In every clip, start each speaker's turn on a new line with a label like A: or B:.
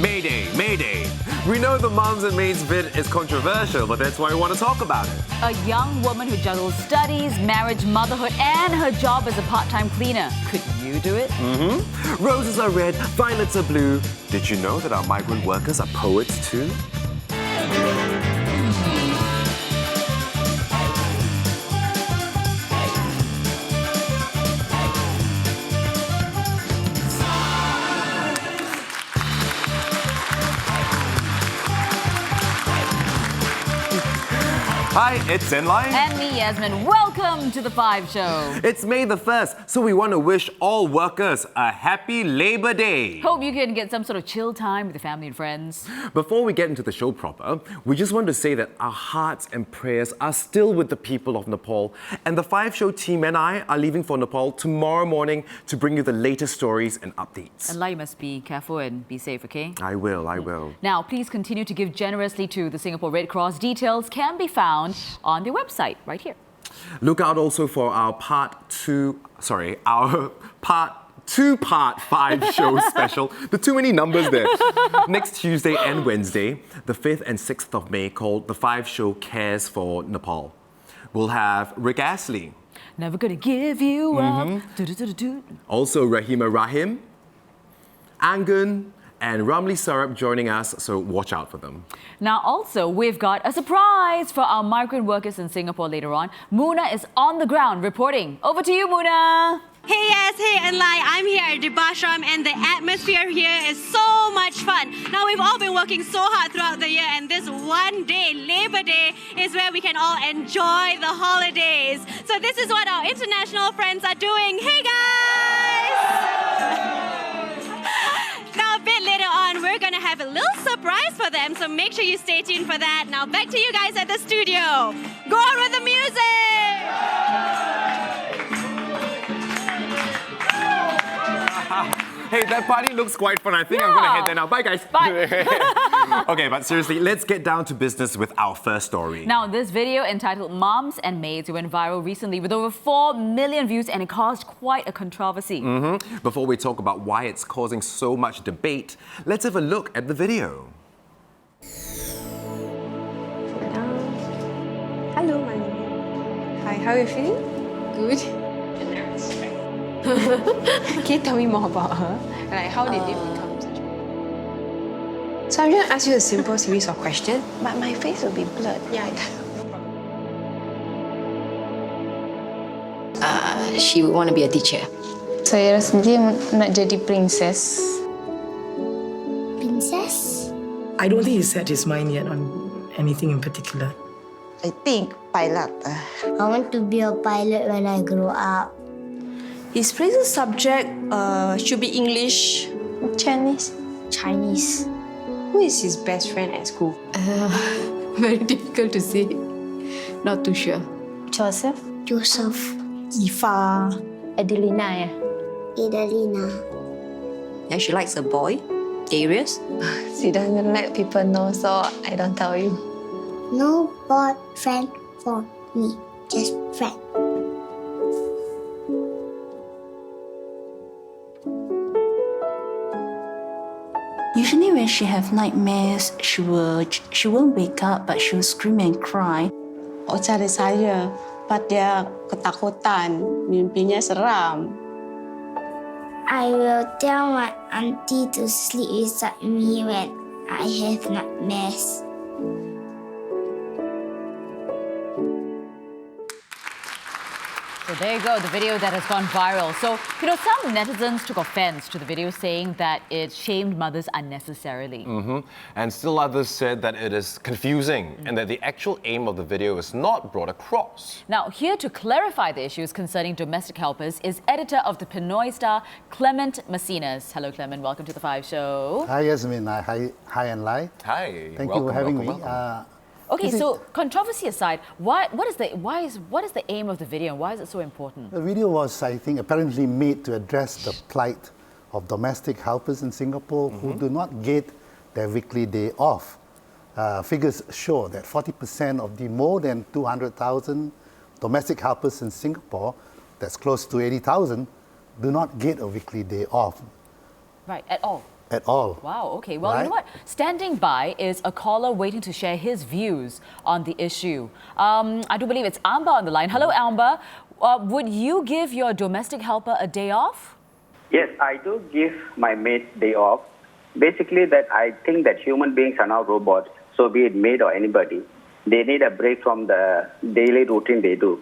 A: Mayday, mayday. We know the Moms and Maids vid is controversial, but that's why we want to talk about it.
B: A young woman who juggles studies, marriage, motherhood, and her job as a part-time cleaner. Could you do it?
A: Roses are red, violets are blue. Did you know that our migrant workers are poets too? Hi, it's Zenlai.
B: And me, Yasmin. Welcome to The 5 Show.
A: It's May the 1st, so we want to wish all workers a happy Labor Day.
B: Hope you can get some sort of chill time with your family and friends.
A: Before we get into the show proper, we just want to say that our hearts and prayers are still with the people of Nepal. And the 5 Show team and I are leaving for Nepal tomorrow morning to bring you the latest stories and updates.
B: And you must be careful and be safe, okay?
A: I will.
B: Now, please continue to give generously to the Singapore Red Cross. Details can be found on their website right here.
A: Look out also for our part 2 part 5 show special. The too many numbers there. Next Tuesday and Wednesday, the 5th and 6th of May, called The 5 Show Cares for Nepal. We'll have Rick Astley.
B: Never gonna give you up. Do-do-do-do-do.
A: Also Rahima Rahim, Angun, and Ramli Sarup joining us, so watch out for them.
B: Now, also, we've got a surprise for our migrant workers in Singapore later on. Muna is on the ground reporting. Over to you, Muna.
C: Hey yes, hey Anlai, I'm here at Dibashram and the atmosphere here is so much fun. Now we've all been working so hard throughout the year and this one day, Labor Day, is where we can all enjoy the holidays. So this is what our international friends are doing. Hey guys! Now a bit later on, we're gonna have a little surprise for them, so make sure you stay tuned for that. Now back to you guys at the studio. Go on with the music!
A: Hey, that party looks quite fun. I think I'm going to head there now. Bye, guys.
B: Bye.
A: Okay, but seriously, let's get down to business with our first story.
B: Now, this video entitled Moms and Maids went viral recently with over 4 million views and it caused quite a controversy.
A: Before we talk about why it's causing so much debate, let's have a look at the video.
D: Hello, my name. Hi, how are you feeling? Good. Can you tell me more about her? Like, how did it become such a... So I'm going to ask you a simple series of questions, but my face will be blurred. Yeah,
E: she would want to be a teacher.
F: Saya rasa dia nak jadi princess.
G: Princess?
H: I don't think he set his mind yet on anything in particular.
I: I think pilot.
G: I want to be a pilot when I grow up.
D: His favorite subject should be English.
F: Chinese.
G: Chinese.
D: Who is his best friend at school?
F: Very difficult to say. Not too sure.
G: Joseph.
F: Ifa. Adelina,
G: Idalina.
E: And she likes a boy, Darius.
F: She doesn't let people know, so I don't tell you.
G: No boyfriend for me. Just friend.
J: Usually when she have nightmares, she won't wake up, but she will scream and cry.
I: Cari saya, pas dia ketakutan, mimpinya seram.
G: I will tell my auntie to sleep beside me when I have nightmares.
B: So there you go, the video that has gone viral. So, some netizens took offense to the video saying that it shamed mothers unnecessarily.
A: And still others said that it is confusing and that the actual aim of the video is not brought across.
B: Now, here to clarify the issues concerning domestic helpers is editor of the Pinoy Star, Clement Macinas. Hello, Clement. Welcome to The 5 Show.
K: Hi, Yasmin. Hi, Anlai.
A: Hi.
K: Thank you for having me.
B: Okay, so controversy aside, what is the aim of the video and why is it so important?
K: The video was, I think, apparently made to address the plight of domestic helpers in Singapore who do not get their weekly day off. Figures show that 40% of the more than 200,000 domestic helpers in Singapore, that's close to 80,000, do not get a weekly day off.
B: Right, at all.
K: at all.
B: Wow, okay. Well, you
K: Right?
B: know what? Standing by is a caller waiting to share his views on the issue. I do believe it's Amber on the line. Hello, Amber. Would you give your domestic helper a day off?
L: Yes, I do give my maid day off. Basically, that I think that human beings are not robots, so be it maid or anybody. They need a break from the daily routine they do.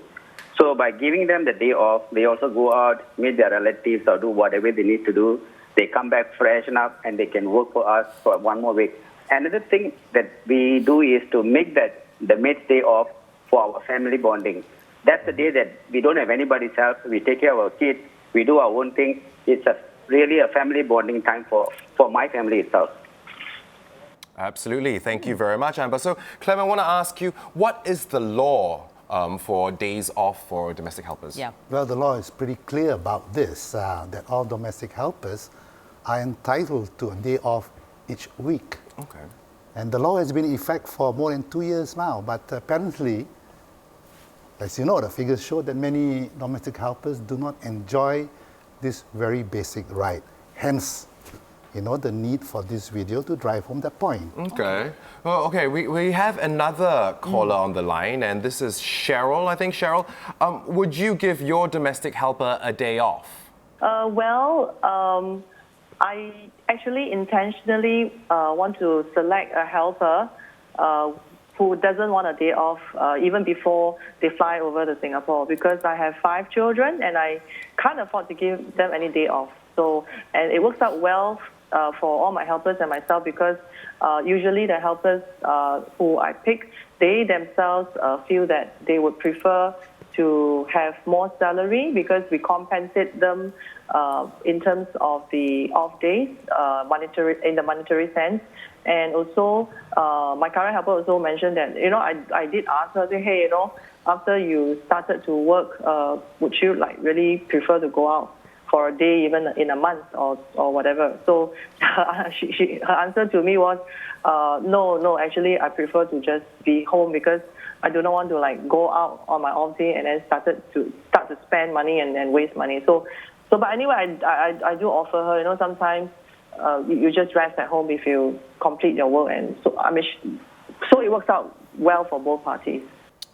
L: So by giving them the day off, they also go out, meet their relatives or do whatever they need to do. They come back freshen up and they can work for us for one more week. Another thing that we do is to make that the maid's day off for our family bonding. That's the day that we don't have anybody's help. We take care of our kids. We do our own thing. It's really a family bonding time for my family itself.
A: Absolutely. Thank you very much, Amber. So, Clem, I want to ask you, what is the law for days off for domestic helpers?
B: Yeah.
K: Well, the law is pretty clear about this, that all domestic helpers are entitled to a day off each week.
A: Okay.
K: And the law has been in effect for more than 2 years now, but apparently, as you know, the figures show that many domestic helpers do not enjoy this very basic right. Hence, the need for this video to drive home that point.
A: Okay. Well, okay, we have another caller on the line, and this is Cheryl. I think, Cheryl, would you give your domestic helper a day off?
M: I actually intentionally want to select a helper who doesn't want a day off even before they fly over to Singapore, because I have 5 children and I can't afford to give them any day off. So, and it works out well for all my helpers and myself, because usually the helpers who I pick, they themselves feel that they would prefer to have more salary, because we compensate them in terms of the off days, in the monetary sense. And also, my current helper also mentioned that, I did ask her, say, hey, after you started to work, would you really prefer to go out for a day, even in a month or whatever? So her answer to me was, no, actually I prefer to just be home, because I do not want to go out on my off day and then start to spend money and waste money. But anyway, I do offer her, sometimes you just rest at home if you complete your work, and so it works out well for both parties.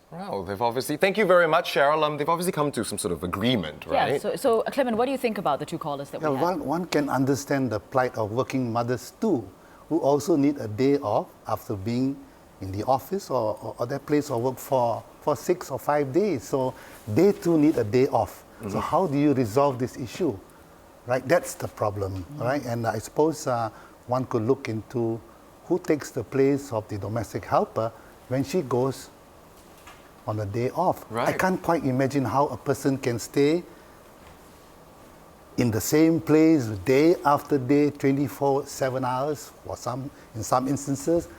A: Well, they've obviously, thank you very much, Cheryl. They've obviously come to some sort of agreement, right?
B: Yeah, so Clement, what do you think about the 2 callers that we have?
K: One can understand the plight of working mothers too, who also need a day off after being in the office or their place of work for 6 or 5 days. So they too need a day off. Mm-hmm. So how do you resolve this issue? Right, that's the problem, right? And I suppose one could look into who takes the place of the domestic helper when she goes on a day off.
A: Right.
K: I can't quite imagine how a person can stay in the same place day after day, 24/7 hours, in some instances.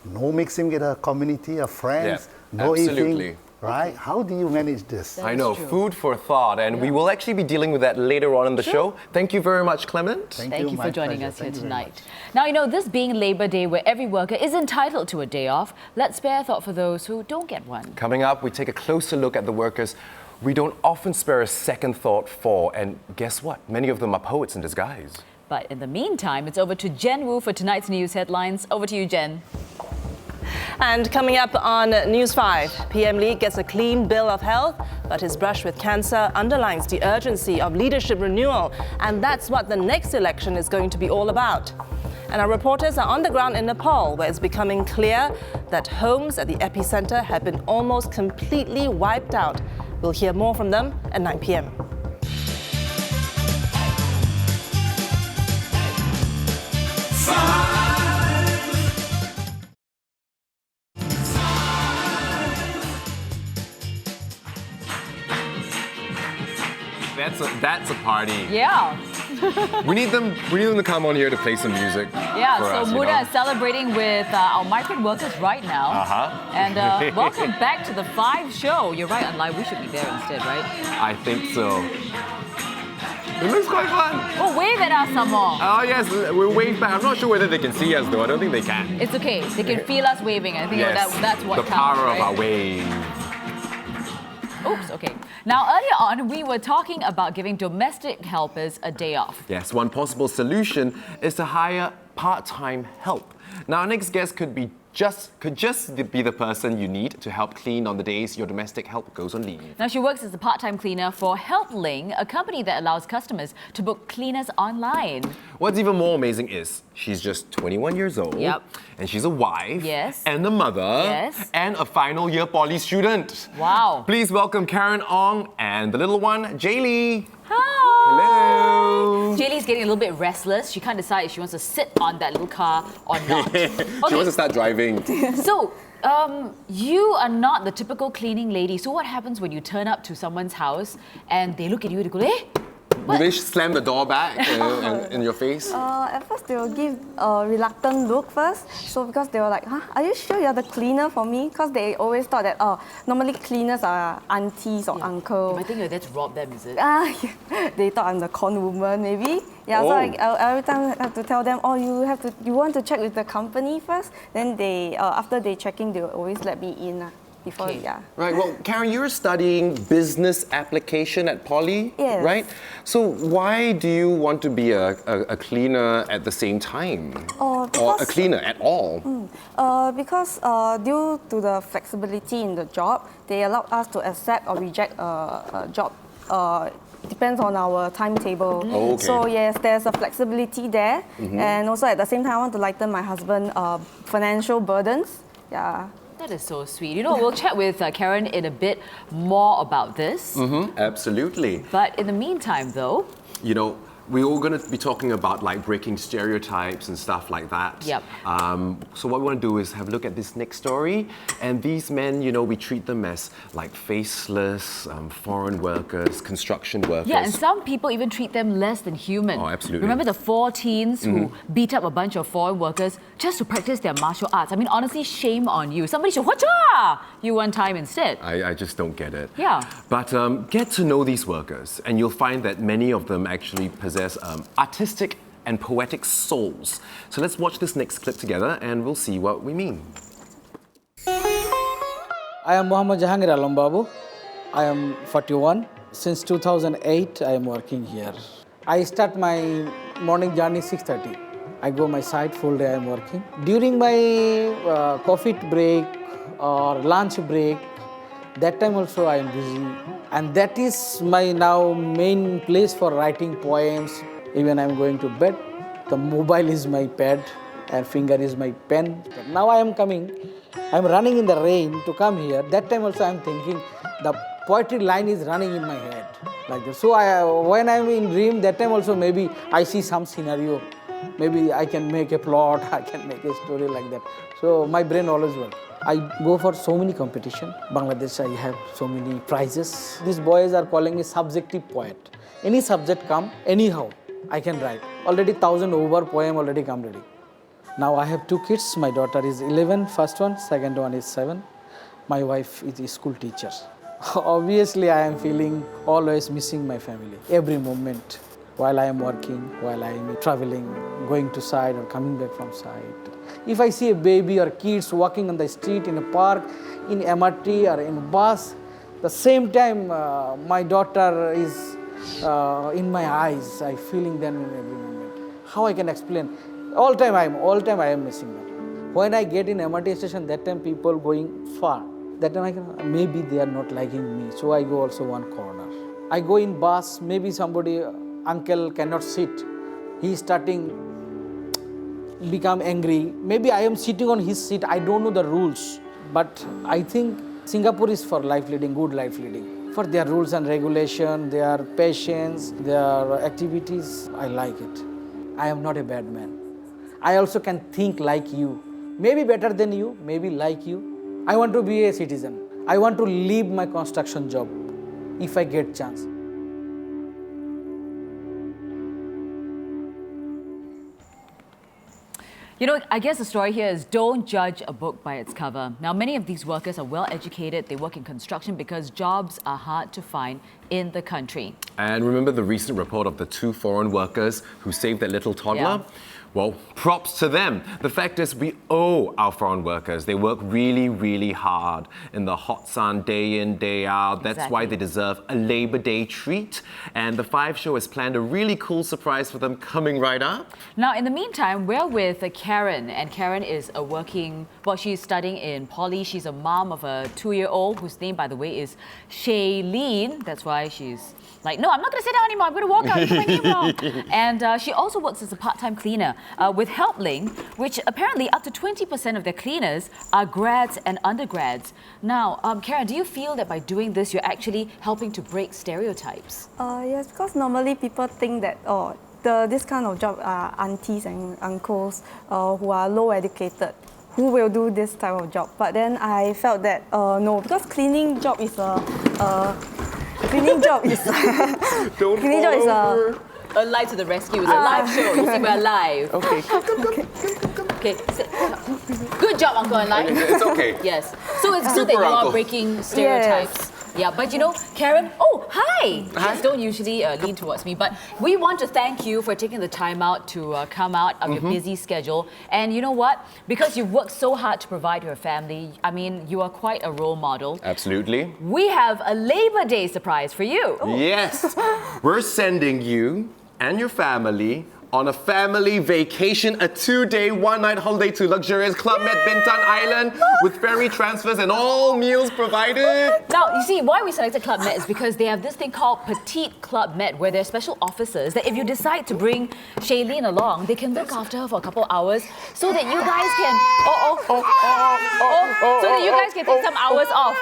K: No mixing with a community of friends, no
A: absolutely.
K: eating. Right? How do you manage this?
A: I know, food for thought, and we will actually be dealing with that later on in the show. Thank you very much, Clement.
B: Thank you for joining us here tonight. Now, this being Labour Day, where every worker is entitled to a day off, let's spare a thought for those who don't get one.
A: Coming up, we take a closer look at the workers we don't often spare a second thought for, and guess what? Many of them are poets in disguise.
B: But in the meantime, it's over to Jen Wu for tonight's news headlines. Over to you, Jen.
N: And coming up on News 5, PM Lee gets a clean bill of health, but his brush with cancer underlines the urgency of leadership renewal, and that's what the next election is going to be all about. And our reporters are on the ground in Nepal, where it's becoming clear that homes at the epicenter have been almost completely wiped out. We'll hear more from them at 9 p.m.
A: That's a party.
B: Yeah.
A: we need them to come on here to play some music.
B: Yeah, so
A: us,
B: Muda is celebrating with our migrant workers right now. And welcome back to the 5 show. You're right, Unlike, we should be there instead, right?
A: I think so. It looks quite fun.
B: Oh, wave at us some more.
A: Oh, yes, we'll wave back. I'm not sure whether they can see us, though. I don't think they can.
B: It's okay. They can feel us waving. I think that's what
A: the
B: counts,
A: power
B: right?
A: of our wave.
B: Oops, okay. Now, earlier on, we were talking about giving domestic helpers a day off.
A: Yes, one possible solution is to hire part-time help. Now, our next guest could just be the person you need to help clean on the days your domestic help goes on leave.
B: Now, she works as a part-time cleaner for HelpLink, a company that allows customers to book cleaners online.
A: What's even more amazing is she's just 21 years old.
B: Yep.
A: And she's a wife.
B: Yes.
A: And a mother.
B: Yes.
A: And a final year poly student.
B: Wow.
A: Please welcome Karen Ong and the little one, Jaylee.
B: Hi.
A: Hello.
B: Jaylee's getting a little bit restless. She can't decide if she wants to sit on that little car or not.
A: She wants to start driving.
B: So, you are not the typical cleaning lady. So what happens when you turn up to someone's house and they look at you and they go, eh?
A: Do they slam the door back in your face?
O: At first, they will give a reluctant look first. So because they were like, huh, are you sure you're the cleaner for me? Because they always thought that, normally cleaners are aunties or uncles.
B: I think you're there to rob them, is it?
O: Yeah. They thought I'm the con woman, maybe. Yeah, so I every time I have to tell them, you want to check with the company first? Then they, after they checking, they will always let me in. Before, yeah.
A: Right, well, Karen, you're studying business application at Poly,
O: yes.
A: right? So why do you want to be a cleaner at the same time? Or a cleaner at all?
O: Because due to the flexibility in the job, they allow us to accept or reject a job. It depends on our timetable.
A: Oh, okay.
O: So yes, there's a flexibility there. And also at the same time, I want to lighten my husband's financial burdens. Yeah.
B: That is so sweet. You know, we'll chat with Karen in a bit more about this.
A: Absolutely.
B: But in the meantime, though,
A: you know, we're all going to be talking about like breaking stereotypes and stuff like that.
B: Yep.
A: So what we want to do is have a look at this next story. And these men, you know, we treat them as like faceless, foreign workers, construction workers.
B: yeah, and some people even treat them less than human.
A: Oh, absolutely.
B: Remember the 4 teens who beat up a bunch of foreign workers just to practice their martial arts? I mean, honestly, shame on you. Somebody should whatcha you one time instead.
A: I just don't get it.
B: Yeah.
A: But get to know these workers, and you'll find that many of them actually possess artistic and poetic souls. So let's watch this next clip together, and we'll see what we mean.
P: I am Muhammad Jahangir Alam Babu. I am 41. Since 2008, I am working here. I start my morning journey 6:30. I go my site, full day I am working. During my coffee break or lunch break, that time also I am busy. And that is my now main place for writing poems. Even I am going to bed, the mobile is my pad and finger is my pen. But now I am coming, I am running in the rain to come here. That time also I am thinking the poetry line is running in my head like that. So when I am in dream, that time also maybe I see some scenario. Maybe I can make a plot, I can make a story like that. So my brain always works. I go for so many competition. Bangladesh, I have so many prizes. These boys are calling me subjective poet. Any subject come, anyhow, I can write. Already 1,000 over poem already come ready. Now I have 2 kids. My daughter is 11, first one, second one is 7. My wife is a school teacher. Obviously, I am feeling always missing my family. Every moment while I am working, while I am traveling, going to site or coming back from site. If I see a baby or kids walking on the street, in a park, in MRT or in bus, the same time my daughter is in my eyes. I feeling them in every moment. How I can explain? All time I am missing them. When I get in MRT station, that time people going far. That time I can, maybe they are not liking me, so I go also one corner. I go in bus, maybe somebody, uncle cannot sit. He is starting become angry. Maybe I am sitting on his seat, I don't know the rules. But I think Singapore is for life leading, good life leading. For their rules and regulation, their patience, their activities, I like it. I am not a bad man. I also can think like you. Maybe better than you, maybe like you. I want to be a citizen. I want to leave my construction job if I get chance.
B: You know, I guess the story here is don't judge a book by its cover. Now, many of these workers are well educated. They work in construction because jobs are hard to find in the country.
A: And remember the recent report of the 2 foreign workers who saved that little toddler?
B: Yeah.
A: Well, props to them. The fact is, we owe our foreign workers. They work really, really hard in the hot sun, day in, day out. That's why they deserve a Labor Day treat. And the 5 Show has planned a really cool surprise for them coming right up.
B: Now, in the meantime, we're with Karen, and Karen is she's studying in poly. She's a mom of a 2-year-old whose name, by the way, is Shailene. That's why she's like, no, I'm not going to sit down anymore. I'm going to walk out. You got my name wrong. And she also works as a part-time cleaner with HelpLink, which apparently up to 20% of their cleaners are grads and undergrads. Now, Karen, do you feel that by doing this, you're actually helping to break stereotypes?
O: Yes, because normally people think that, this kind of job are aunties and uncles who are low educated who will do this type of job. But then I felt that, no, because cleaning job is
B: a live to the rescue. It's a live show. You see, we're live.
A: Okay.
B: Okay. Good job, Uncle and Lai.
A: It's okay.
B: Yes. So it's good that you are breaking stereotypes. Yes. Yeah, but you know, Karen, hi! Yes, don't usually lean towards me, but we want to thank you for taking the time out to come out of your busy schedule. And you know what? Because you've worked so hard to provide your family, I mean, you are quite a role model.
A: Absolutely.
B: We have a Labor Day surprise for you.
A: Yes. We're sending you and your family on a family vacation, a 2-day, 1-night holiday to luxurious Club Med Bintan Island with ferry transfers and all meals provided.
B: Now, you see, why we selected Club Med is because they have this thing called Petite Club Med, where there are special officers that if you decide to bring Shailene along, they can look after her for a couple hours so that you guys can, so that you guys can take some hours off.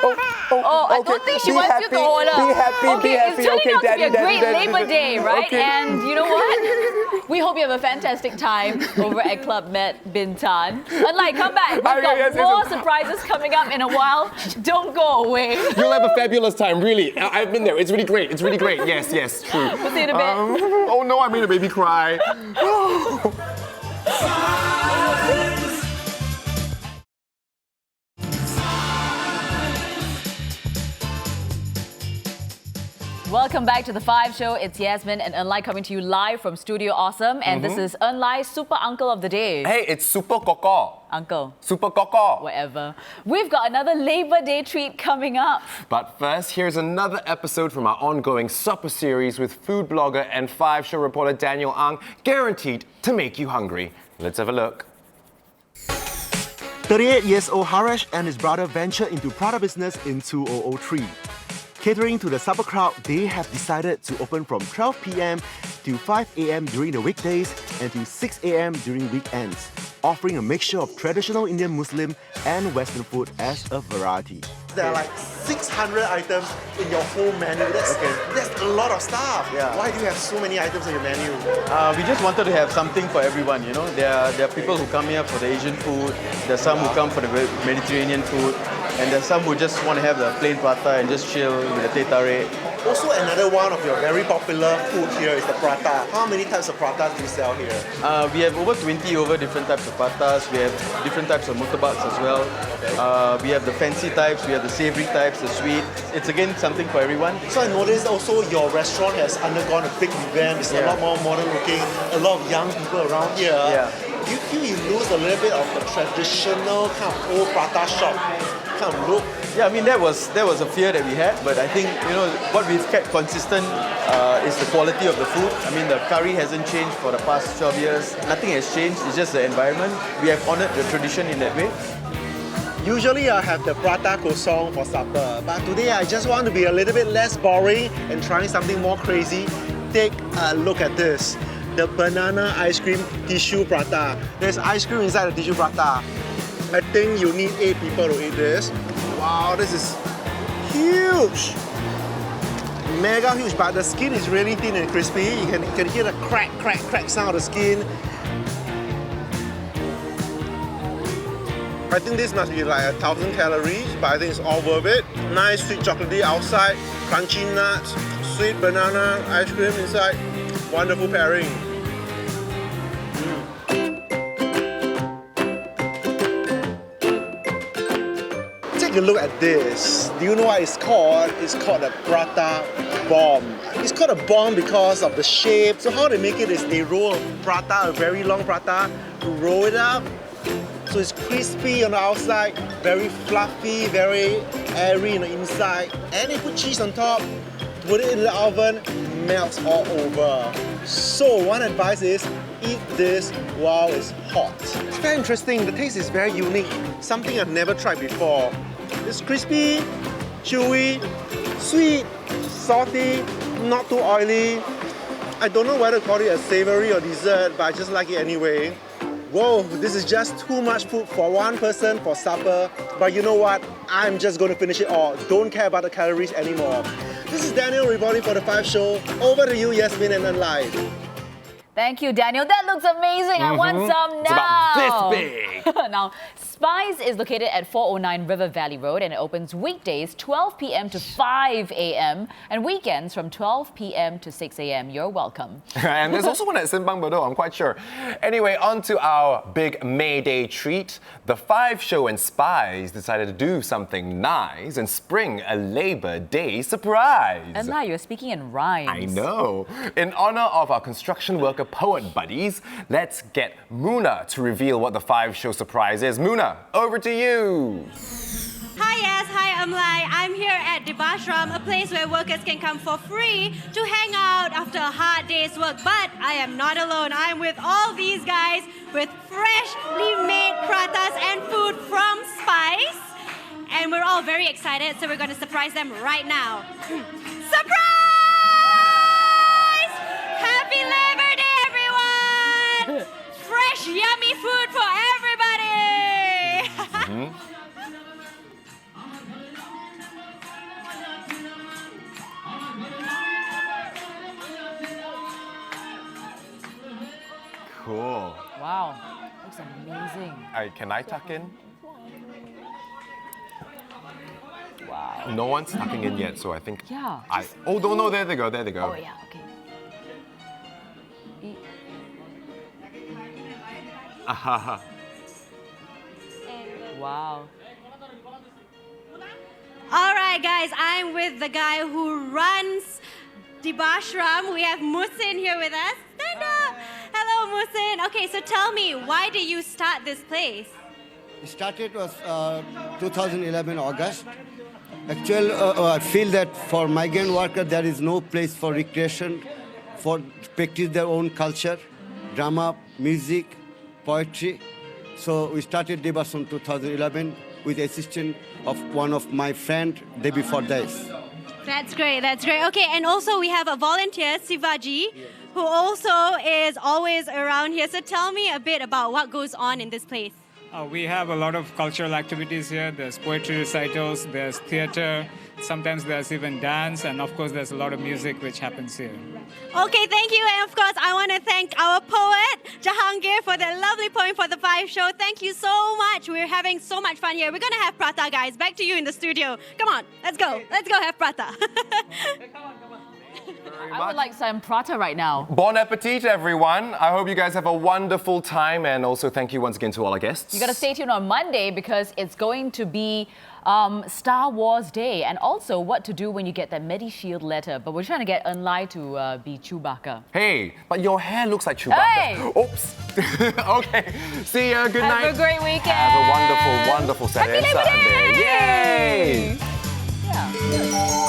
B: I don't think she wants you to order.
A: Be happy,
B: It's turning out to be a great
A: Daddy.
B: Labor Day, right? And you know what? We hope you have a fantastic time over at Club Med Bintan. Unlike, come back. We've got more surprises coming up in a while. Don't go away.
A: You'll have a fabulous time, really. I've been there. It's really great. It's really great. Yes, true.
B: We'll see you in a bit.
A: Oh no, I made a baby cry.
B: Welcome back to the 5 Show. It's Yasmin and Enlai coming to you live from Studio Awesome. And this is Enlai's Super Uncle of the Day.
A: Hey, it's Super Koko.
B: Uncle.
A: Super Koko.
B: Whatever. We've got another Labor Day treat coming up.
A: But first, here's another episode from our ongoing supper series with food blogger and 5 Show reporter Daniel Ang, guaranteed to make you hungry. Let's have a look.
Q: 38 years old Harash and his brother ventured into Prada business in 2003. Catering to the supper crowd, they have decided to open from 12 p.m. to 5 a.m. during the weekdays and to 6 a.m. during weekends, offering a mixture of traditional Indian Muslim and Western food as a variety.
R: There are like 600 items in your whole menu. That's a lot of stuff.
Q: Yeah.
R: Why do you have so many items in your menu?
S: We just wanted to have something for everyone, you know. There are people who come here for the Asian food, there's some who come for the Mediterranean food, and there's some who just want to have the plain prata and just chill with the teh tarik.
R: Also, another one of your very popular food here is the prata. How many types of pratas do you sell here?
S: We have over 20 different types of pratas. We have different types of murtabaks as well. We have the fancy types, we have the savory types, the sweet. It's again something for everyone.
R: So I noticed also your restaurant has undergone a big revamp. It's a lot more modern looking, a lot of young people around here. Do you feel you lose a little bit of the traditional kind of old prata shop kind of look?
S: Yeah, I mean that was a fear that we had, but I think what we've kept consistent is the quality of the food. I mean the curry hasn't changed for the past 12 years. Nothing has changed. It's just the environment. We have honoured the tradition in that way.
R: Usually I have the prata kosong for supper, but today I just want to be a little bit less boring and trying something more crazy. Take a look at this. The banana ice cream tissue prata. There's ice cream inside the tissue prata. I think you need 8 people to eat this. Wow, this is huge! Mega huge, but the skin is really thin and crispy. You can hear the crack sound of the skin. I think this must be like 1,000 calories, but I think it's all worth it. Nice sweet chocolatey outside, crunchy nuts, sweet banana ice cream inside. Wonderful pairing. Take a look at this. Do you know what it's called? It's called a prata bomb. It's called a bomb because of the shape. So how they make it is they roll a prata, a very long prata, roll it up. So it's crispy on the outside, very fluffy, very airy on the inside. And they put cheese on top, put it in the oven, melts all over. So one advice is eat this while it's hot. It's very interesting. The taste is very unique. Something I've never tried before. It's crispy, chewy, sweet, salty, not too oily. I don't know whether to call it a savory or dessert, but I just like it anyway. Whoa, this is just too much food for one person for supper. But you know what? I'm just going to finish it all. Don't care about the calories anymore. This is Daniel reporting for The 5 Show. Over to you, Yasmin and Unlive.
B: Thank you, Daniel. That looks amazing. I want some now.
A: It's about this big.
B: Now, Spice is located at 409 River Valley Road and it opens weekdays 12 p.m. to 5 a.m. and weekends from 12 p.m. to 6 a.m. You're welcome.
A: And there's also one at Simpang Bedok, I'm quite sure. Anyway, on to our big May Day treat. The 5 Show and Spice decided to do something nice and spring a Labor Day surprise.
B: And now you're speaking in rhymes.
A: I know. In honor of our construction worker poet buddies, let's get Muna to reveal what the 5 Show surprise is. Muna, over to you.
C: Hi, yes. Hi, Amlai. I'm here at the Bashram, a place where workers can come for free to hang out after a hard day's work. But I am not alone. I'm with all these guys with freshly made pratas and food from Spice. And we're all very excited, so we're going to surprise them right now. Surprise! Happy Labor Day, everyone! Fresh, yummy food for everybody!
A: Cool.
B: Wow, looks amazing.
A: Can I tuck in?
B: Wow.
A: No one's tucking in yet, so I think
B: Yeah.
A: Oh, no, there they go, there they go.
B: Oh, yeah, okay. Wow.
C: All right, guys, I'm with the guy who runs the Bashram. We have Musin here with us. Stand up. Hello, Musin. Okay, so tell me, why did you start this place?
T: It started was 2011 August. Actually, I feel that for migrant workers, there is no place for recreation, for practice their own culture, drama, music, poetry. So we started Debas in 2011 with the assistance of one of my friends day before this.
C: That's great, that's great. Okay, and also we have a volunteer, Sivaji, who also is always around here. So tell me a bit about what goes on in this place.
U: We have a lot of cultural activities here. There's poetry recitals, there's theater, sometimes there's even dance, and of course there's a lot of music which happens here.
C: Okay, thank you. And of course, I want to thank our poet, Jahangir, for the lovely poem for the 5 Show. Thank you so much. We're having so much fun here. We're going to have prata, guys. Back to you in the studio. Come on, let's go. Let's go have prata.
B: I would like some prata right now.
A: Bon appetit, everyone. I hope you guys have a wonderful time, and also thank you once again to all our guests.
B: You got to stay tuned on Monday because it's going to be Star Wars Day, and also what to do when you get that MediShield letter. But we're trying to get Unlai to be Chewbacca.
A: Hey, but your hair looks like Chewbacca.
B: Hey!
A: Oops. Okay. See ya. Good night.
B: Have a great weekend.
A: Have a wonderful, wonderful Saturday and
B: Happy Labor
A: Sunday.
B: Day!
A: Yay!
B: Yeah.